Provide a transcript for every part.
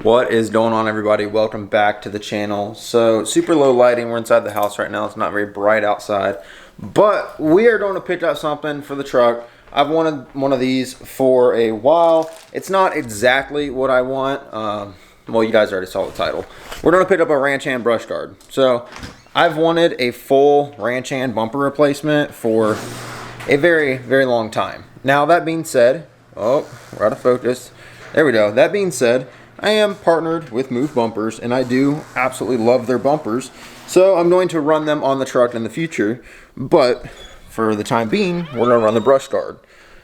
What is going on, everybody? Welcome back to the channel. So super low lighting, we're inside the house right now. It's not very bright outside, but we are going to pick up something for the truck. I've wanted one of these for a while. It's not exactly what I want. Well, you guys already saw the title. We're going to pick up a ranch hand brush guard. So I've wanted a full ranch hand bumper replacement for a very, very long time. Now that being said, oh, we're out of focus. There we go. That being said, I am partnered with Move Bumpers, and I do absolutely love their bumpers. So I'm going to run them on the truck in the future, but for the time being, we're going to run the brush guard.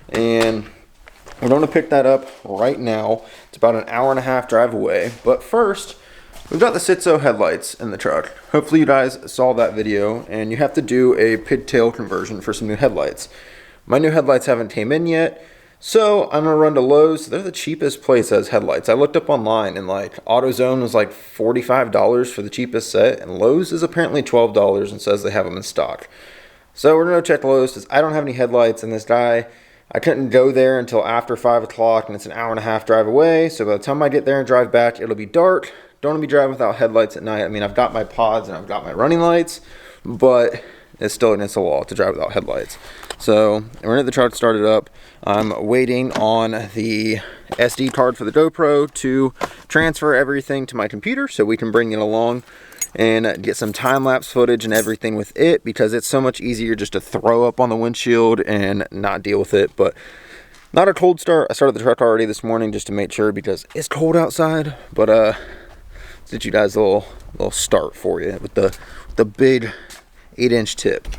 And we're going to pick that up right now. It's about an hour and a half drive away. But first, we've got the Sitso headlights in the truck. Hopefully you guys saw that video, and you have to do a pigtail conversion for some new headlights. My new headlights haven't came in yet. So I'm gonna run to Lowe's. They're the cheapest place as headlights. I looked up online and like AutoZone was like $45 for the cheapest set, and Lowe's is apparently $12 and says they have them in stock. So we're gonna check Lowe's because I don't have any headlights, and this guy, I couldn't go there until after 5 o'clock, and it's an hour and a half drive away. So by the time I get there and drive back, it'll be dark. Don't want to be driving without headlights at night. I mean, I've got my pods and I've got my running lights, but it's still against the law to drive without headlights. So we're gonna get the truck started up. I'm waiting on the SD card for the GoPro to transfer everything to my computer so we can bring it along and get some time-lapse footage and everything with it, because it's so much easier just to throw up on the windshield and not deal with it. But not a cold start. I started the truck already this morning just to make sure because it's cold outside. But let's get you guys a little start for you with the big 8-inch tip.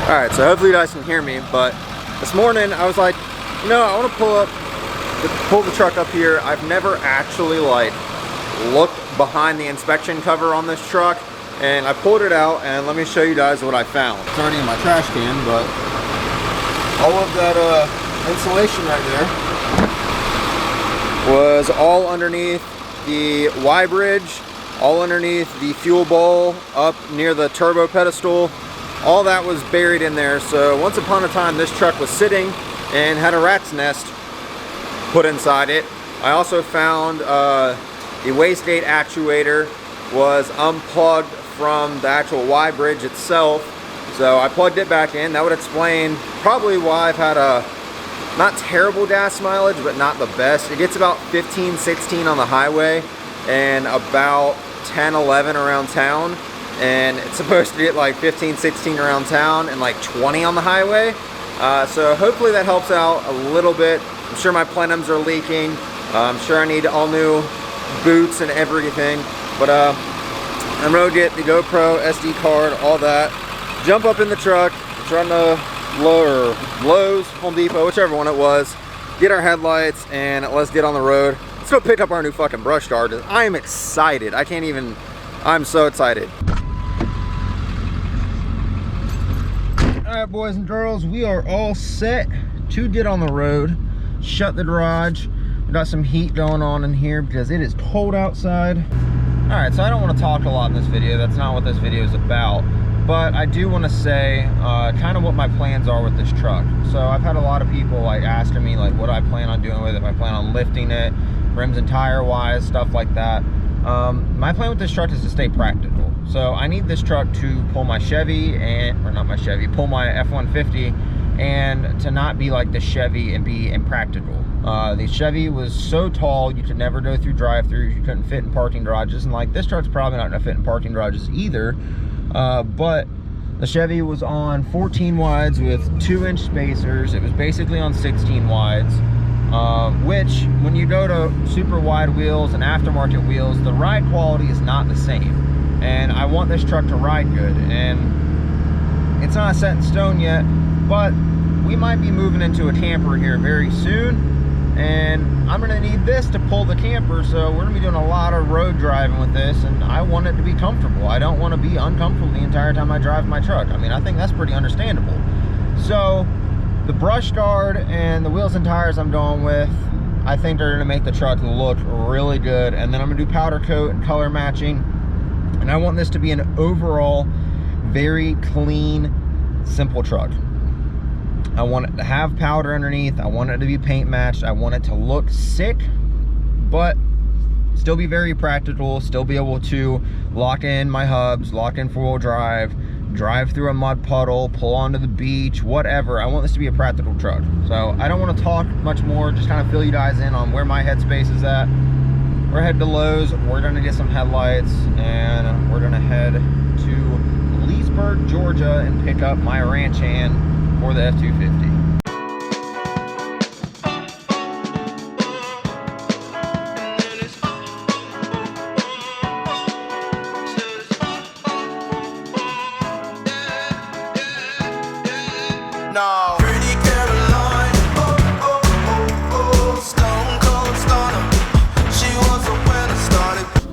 Alright, so hopefully you guys can hear me, but this morning I was like, you know, I want to pull the truck up here. I've never actually like looked behind the inspection cover on this truck, and I pulled it out, and let me show you guys what I found. It's already in my trash can, but all of that insulation right there was all underneath the Y bridge, all underneath the fuel bowl, up near the turbo pedestal. All that was buried in there. So once upon a time, this truck was sitting and had a rat's nest put inside it. I also found the wastegate actuator was unplugged from the actual Y bridge itself. So I plugged it back in. That would explain probably why I've had a not terrible gas mileage, but not the best. It gets about 15, 16 on the highway and about 10, 11 around town. And it's supposed to get like 15, 16 around town and like 20 on the highway. So hopefully that helps out a little bit. I'm sure my plenums are leaking. I'm sure I need all new boots and everything. But I'm gonna get the GoPro, SD card, all that. Jump up in the truck, run to Lowe's, Home Depot, whichever one it was. Get our headlights and let's get on the road. Let's go pick up our new fucking brush guard. I am excited. I'm so excited. Alright, boys and girls, we are all set to get on the road. Shut the garage. We got some heat going on in here because it is cold outside. Alright, so I don't want to talk a lot in this video. That's not what this video is about. But I do want to say kind of what my plans are with this truck. So I've had a lot of people like asking me like what I plan on doing with it, if I plan on lifting it, rims and tire wise, stuff like that. My plan with this truck is to stay practical. So I need this truck to pull my Chevy pull my F-150 and to not be like the Chevy and be impractical. The Chevy was so tall you could never go through drive-throughs, you couldn't fit in parking garages, and like this truck's probably not gonna fit in parking garages either. But the Chevy was on 14 wides with 2-inch spacers. It was basically on 16 wides. Which when you go to super wide wheels and aftermarket wheels, the ride quality is not the same, and I want this truck to ride good. And it's not set in stone yet, but we might be moving into a camper here very soon, and I'm gonna need this to pull the camper. So we're gonna be doing a lot of road driving with this, and I want it to be comfortable. I don't want to be uncomfortable the entire time I drive my truck. I mean, I think that's pretty understandable. So the brush guard and the wheels and tires I'm going with, I think are gonna make the truck look really good. And then I'm gonna do powder coat and color matching. And I want this to be an overall very clean, simple truck. I want it to have powder underneath. I want it to be paint matched. I want it to look sick, but still be very practical, still be able to lock in my hubs, lock in four-wheel drive, drive through a mud puddle, pull onto the beach, whatever. I want this to be a practical truck. So I don't want to talk much more, just kind of fill you guys in on where my headspace is at. We're headed to Lowe's, we're gonna get some headlights, and we're gonna head to Leesburg, Georgia, and pick up my ranch hand for the F-250.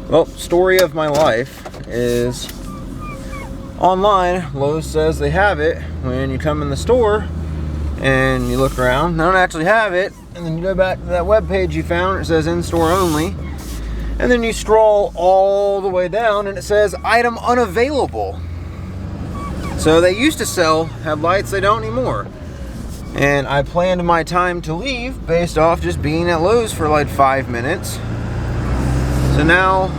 Well, story of my life is online. Lowe's says they have it. When you come in the store and you look around, they don't actually have it. And then you go back to that web page you found, it says in-store only. And then you scroll all the way down and it says item unavailable. So they used to sell headlights, they don't anymore. And I planned my time to leave based off just being at Lowe's for like 5 minutes. So now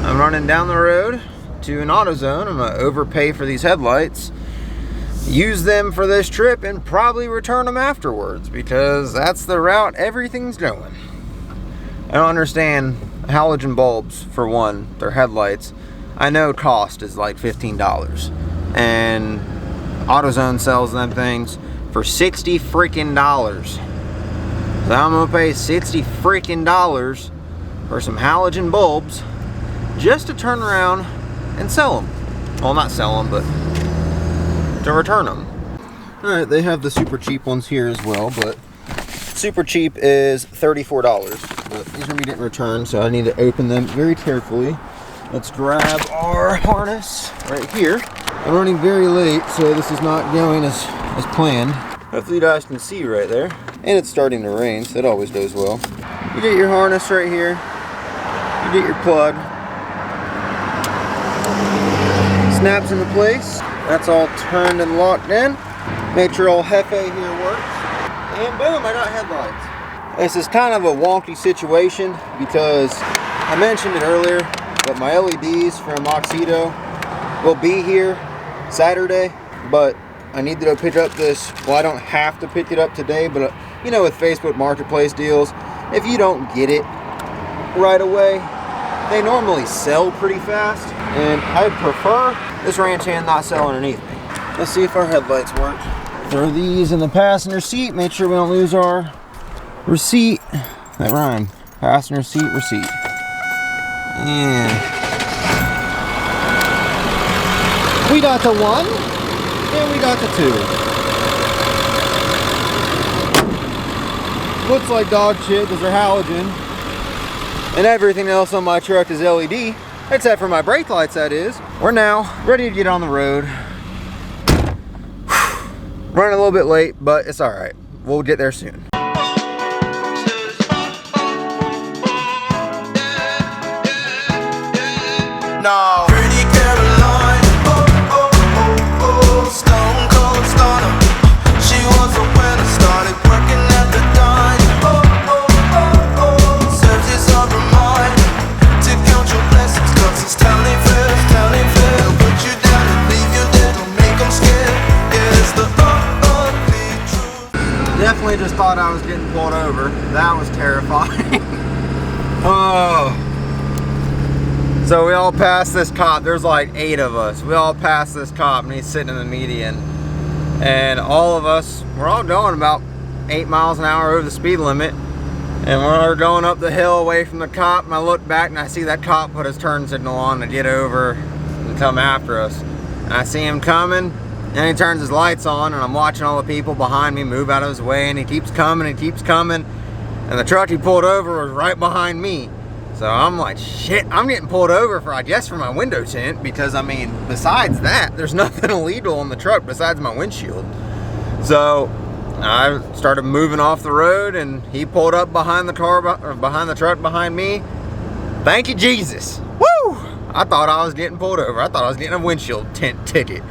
I'm running down the road to an AutoZone. I'm gonna overpay for these headlights, use them for this trip, and probably return them afterwards because that's the route everything's going. I don't understand halogen bulbs, for one, their headlights. I know cost is like $15, and AutoZone sells them things for $60 freaking dollars. So I'm gonna pay $60 freaking dollars for some halogen bulbs just to turn around and sell them. Well, not sell them, but to return them. Alright, they have the super cheap ones here as well, but super cheap is $34. But these are gonna be getting returned, so I need to open them very carefully. Let's grab our harness right here. I'm running very late, so this is not going as planned. Hopefully you guys can see right there. And it's starting to rain, so that always goes well. You get your harness right here. You get your plug. Snaps into place. That's all turned and locked in. Make sure all Hefe here works. And boom, I got headlights. This is kind of a wonky situation because I mentioned it earlier, but my LEDs from Oxedo will be here Saturday, but I need to go pick up this. Well, I don't have to pick it up today, but you know, with Facebook Marketplace deals, if you don't get it right away, they normally sell pretty fast, and I'd prefer this ranch hand not sell underneath me. Let's see if our headlights work. Throw these in the passenger seat, make sure we don't lose our receipt. That rhymed. Passenger seat receipt. And we got the 1 and we got the 2. Looks like dog shit because they're halogen. And everything else on my truck is LED, except for my brake lights, that is. We're now ready to get on the road. Running a little bit late, but it's all right. We'll get there soon. No. Pretty Caroline, stone cold stunner. She was a winner, started working at the dime. Serves you some reminder to count your blessings, 'cause it's telling fair, put you down and leave you there, don't make them scared. Yeah, it's the ugly truth. Definitely just thought I was getting pulled over. That was terrifying. Oh. So we all passed this cop. There's like 8 of us. We all passed this cop and he's sitting in the median. And all of us, we're all going about 8 miles an hour over the speed limit. And we're going up the hill away from the cop, and I look back and I see that cop put his turn signal on to get over and come after us. And I see him coming, and he turns his lights on, and I'm watching all the people behind me move out of his way, and he keeps coming and keeps coming. And the truck he pulled over was right behind me. So I'm like, shit, I'm getting pulled over for, I guess, for my window tint, because I mean, besides that, there's nothing illegal on the truck besides my windshield. So I started moving off the road, and he pulled up behind the car, behind the truck behind me. Thank you, Jesus. Woo! I thought I was getting pulled over. I thought I was getting a windshield tint ticket.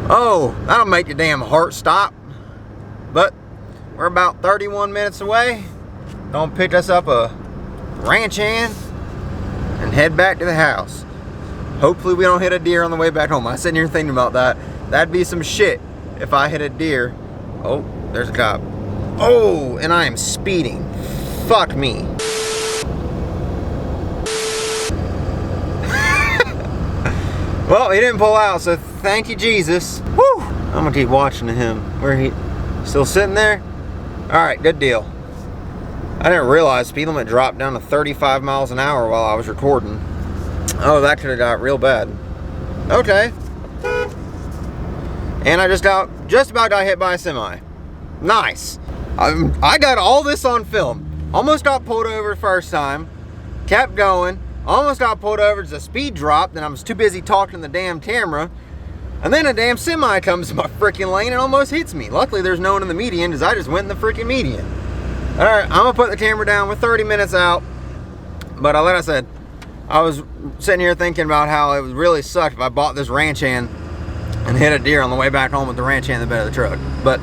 Oh, that'll make your damn heart stop. But we're about 31 minutes away. Gonna pick us up a ranch hand and head back to the house. Hopefully we don't hit a deer on the way back home. I was sitting here thinking about that. That'd be some shit if I hit a deer. Oh, there's a cop. Oh, and I am speeding. Fuck me. Well, he didn't pull out, so thank you, Jesus. Woo! I'm gonna keep watching him. Where he still sitting there? All right, good deal. I didn't realize speed limit dropped down to 35 miles an hour while I was recording. Oh, that could have got real bad. Okay. And I just about got hit by a semi. Nice. I got all this on film. Almost got pulled over the first time. Kept going. Almost got pulled over as the speed dropped, and I was too busy talking to the damn camera. And then a damn semi comes in my freaking lane and almost hits me. Luckily, there's no one in the median because I just went in the freaking median. All right, I'm gonna put the camera down. We're 30 minutes out. But like I said, I was sitting here thinking about how it would really suck if I bought this ranch hand and hit a deer on the way back home with the ranch hand in the bed of the truck. But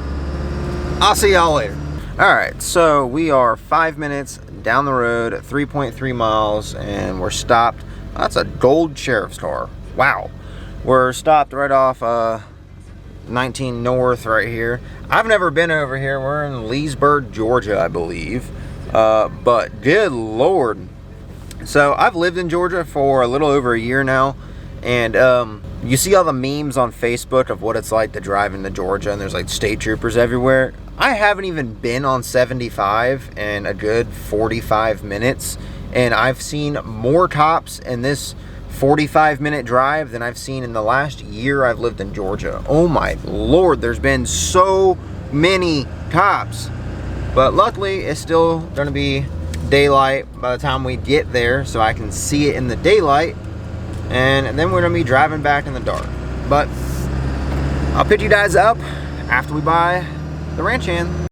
I'll see y'all later. All right, so we are 5 minutes down the road, 3.3 miles, and we're stopped. That's a gold sheriff's car. Wow. We're stopped right off 19 North right here. I've never been over here. We're in Leesburg, Georgia, I believe. But good Lord. So I've lived in Georgia for a little over a year now. And you see all the memes on Facebook of what it's like to drive into Georgia, and there's like state troopers everywhere. I haven't even been on 75 in a good 45 minutes, and I've seen more cops in this 45-minute drive than I've seen in the last year I've lived in Georgia. Oh my Lord, there's been so many cops. But luckily, it's still going to be daylight by the time we get there, so I can see it in the daylight. And then we're going to be driving back in the dark. But I'll pick you guys up after we buy the ranch hand.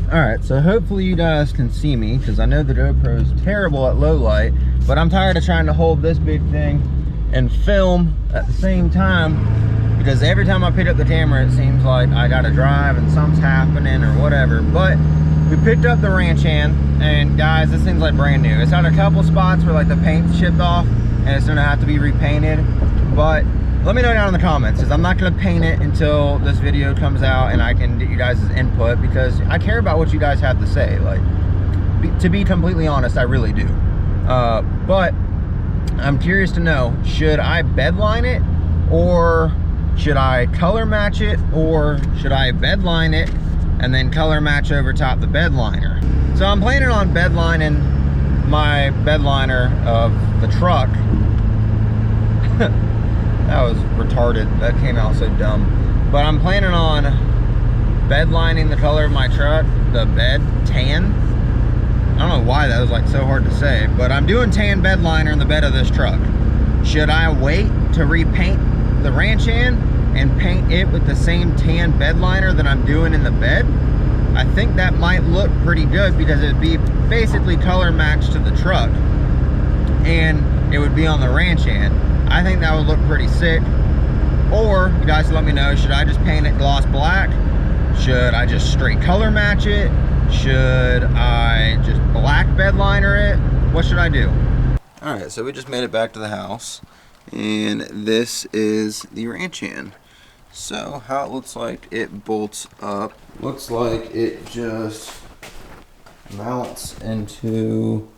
Alright, so hopefully you guys can see me, because I know the GoPro is terrible at low light, but I'm tired of trying to hold this big thing and film at the same time, because every time I pick up the camera it seems like I gotta drive and something's happening or whatever. But we picked up the ranch hand, and guys, this thing's like brand new. It's got a couple spots where like the paint's chipped off and it's gonna have to be repainted, but let me know down in the comments, because I'm not going to paint it until this video comes out and I can get you guys' input, because I care about what you guys have to say. Like, to be completely honest, I really do. But I'm curious to know, should I bedline it, or should I color match it, or should I bedline it and then color match over top the bed liner? So I'm planning on bedlining my bed liner of the truck. That was retarded. That came out so dumb. But I'm planning on bed lining the color of my truck, the bed, tan. I don't know why that was like so hard to say, but I'm doing tan bed liner in the bed of this truck. Should I wait to repaint the ranch hand and paint it with the same tan bed liner that I'm doing in the bed? I think that might look pretty good, because it'd be basically color matched to the truck, and it would be on the ranch hand. I think that would look pretty sick. Or you guys let me know, should I just paint it gloss black? Should I just straight color match it? Should I just black bed liner it? What should I do? Alright, so we just made it back to the house, and this is the ranch hand. So how it looks like it bolts up, looks like it just mounts into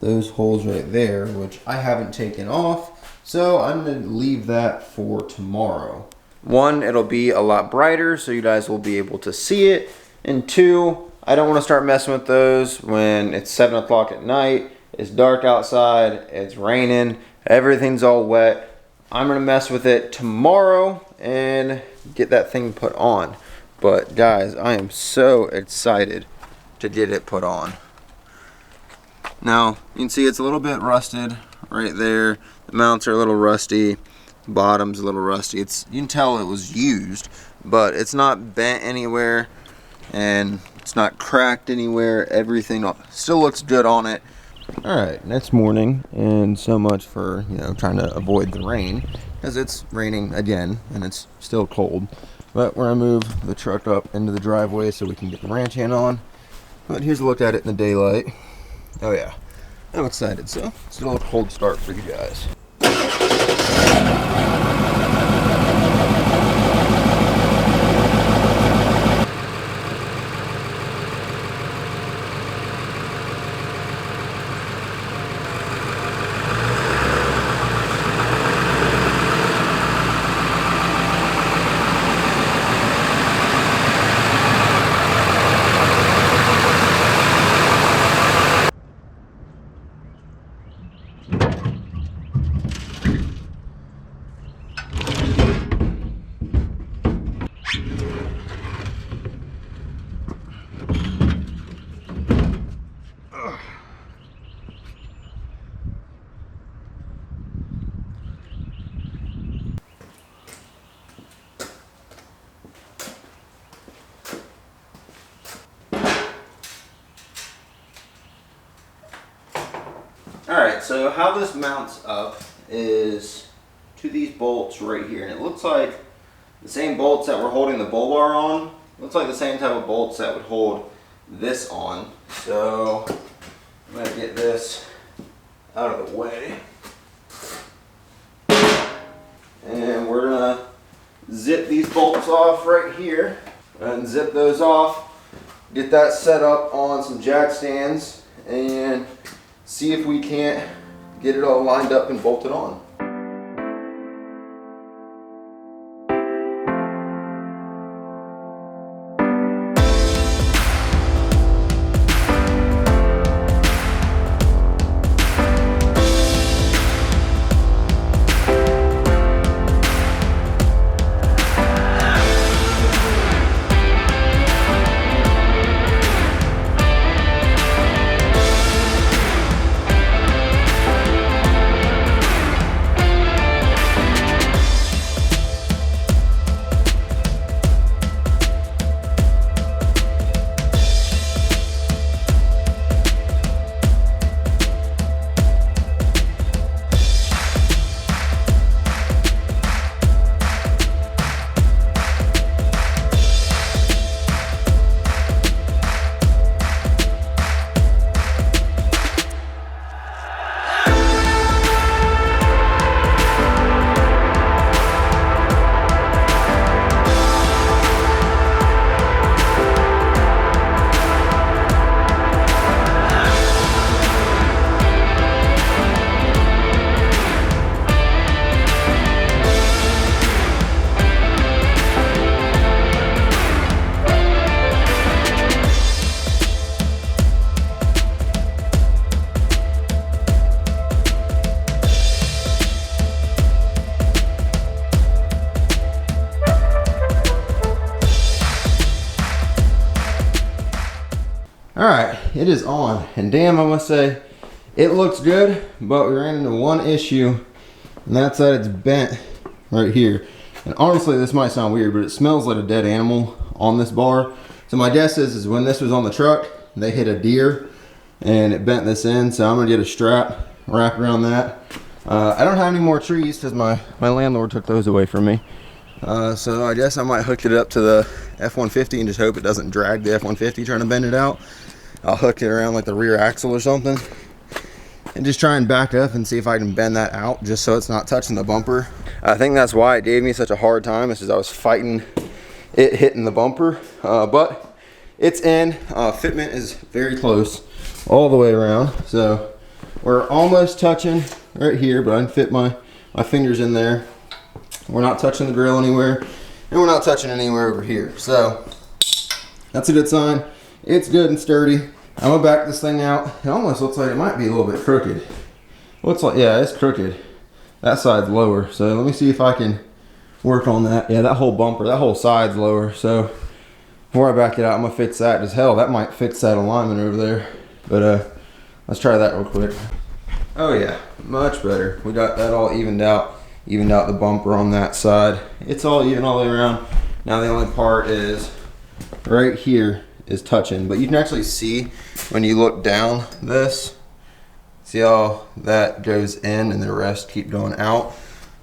those holes right there, which I haven't taken off. So I'm going to leave that for tomorrow. One, it'll be a lot brighter, so you guys will be able to see it. And two, I don't want to start messing with those when it's 7 o'clock at night, it's dark outside, it's raining, everything's all wet. I'm going to mess with it tomorrow and get that thing put on. But guys, I am so excited to get it put on. Now, you can see it's a little bit rusted right there. The mounts are a little rusty. Bottom's a little rusty. You can tell it was used, but it's not bent anywhere and it's not cracked anywhere. Everything still looks good on it. All right, next morning, and so much for, you know, trying to avoid the rain, because it's raining again and it's still cold. But we're gonna move the truck up into the driveway so we can get the ranch hand on. But here's a look at it in the daylight. Oh yeah, I'm excited. So still a cold start for you guys. Alright, so how this mounts up is to these bolts right here, and it looks like the same bolts that we're holding the bull bar on, looks like the same type of bolts that would hold this on. So I'm going to get this out of the way, and we're going to zip these bolts off right here, and zip those off, get that set up on some jack stands, and see if we can't get it all lined up and bolted on. Alright, it is on, and damn, I must say, it looks good, but we ran into one issue, and that's that it's bent right here. And honestly, this might sound weird, but it smells like a dead animal on this bar. So my guess is when this was on the truck, they hit a deer, and it bent this in, so I'm gonna get a strap, wrap around that. I don't have any more trees, because my landlord took those away from me. So I guess I might hook it up to the F-150 and just hope it doesn't drag the F-150 trying to bend it out. I'll hook it around like the rear axle or something and just try and back up and see if I can bend that out just so it's not touching the bumper. I think that's why it gave me such a hard time, is because I was fighting it hitting the bumper, but it's in. Fitment is very close all the way around, so we're almost touching right here, but I can fit my fingers in there. We're not touching the grill anywhere, and we're not touching anywhere over here, so that's a good sign. It's good and sturdy. I'm gonna back this thing out. It almost looks like it might be a little bit crooked. Looks like, yeah, it's crooked. That side's lower. So let me see if I can work on that. Yeah, that whole bumper, that whole side's lower. So before I back it out, I'm gonna fix that. Just hell, that might fix that alignment over there. But let's try that real quick. Oh yeah, much better. We got that all evened out the bumper on that side. It's all even all the way around. Now the only part is right here is touching, but you can actually see when you look down this, see how that goes in and the rest keep going out.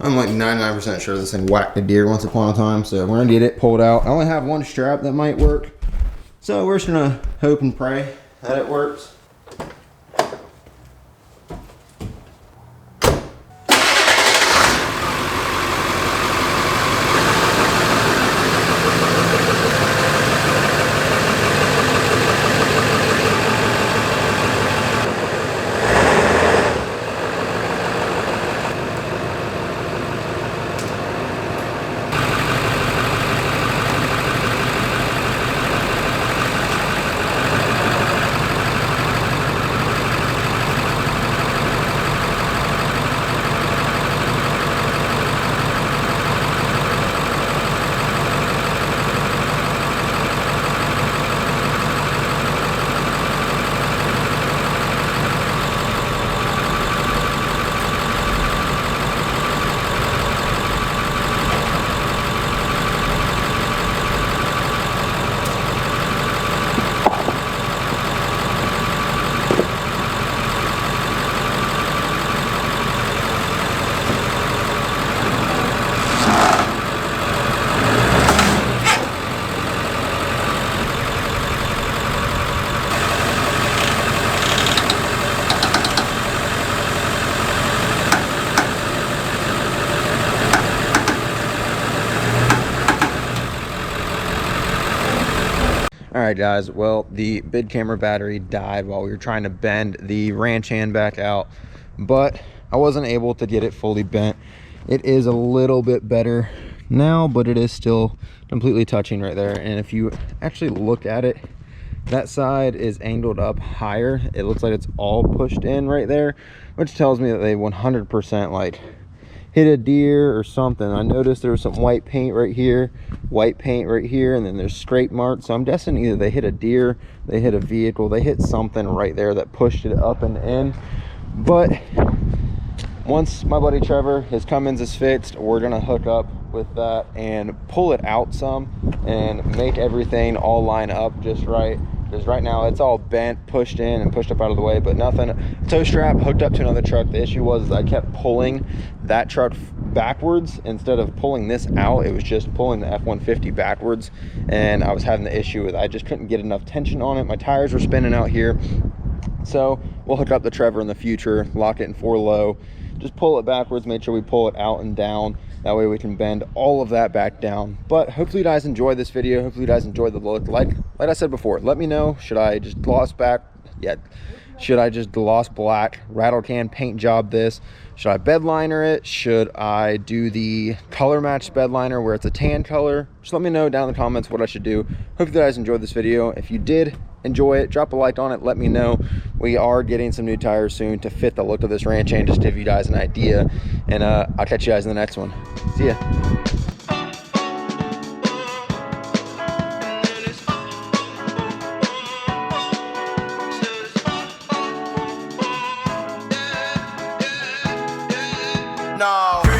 I'm like 99% sure this thing whacked a deer once upon a time, so we're gonna get it pulled out. I only have one strap that might work, so we're just gonna hope and pray that it works. Alright guys, well, the bid camera battery died while we were trying to bend the ranch hand back out, but I wasn't able to get it fully bent. It is a little bit better now, but it is still completely touching right there. And if you actually look at it, that side is angled up higher. It looks like it's all pushed in right there, which tells me that they 100% like hit a deer or something. I noticed there was some white paint right here, and then there's scrape marks. So I'm guessing either they hit a deer, they hit a vehicle, they hit something right there that pushed it up and in. But once my buddy Trevor, his Cummins is fixed, we're gonna hook up with that and pull it out some and make everything all line up just right. Because right now it's all bent, pushed in and pushed up out of the way, but nothing. Tow strap hooked up to another truck. The issue was I kept pulling that truck backwards instead of pulling this out. It was just pulling the F-150 backwards, and I was having the issue with I just couldn't get enough tension on it. My tires were spinning out here. So we'll hook up the Trevor in the future, lock it in 4 low, just pull it backwards, make sure we pull it out and down. That way we can bend all of that back down. But hopefully you guys enjoy this video. Hopefully you guys enjoy the look. Like I said before, let me know, should I just gloss back? Yeah. Should I just gloss black, rattle can paint job this? Should I bed liner it? Should I do the color match bed liner where it's a tan color? Just let me know down in the comments what I should do. Hope you guys enjoyed this video. If you did enjoy it, drop a like on it, let me know. We are getting some new tires soon to fit the look of this ranch hand, just to give you guys an idea. And I'll catch you guys in the next one. See ya. No.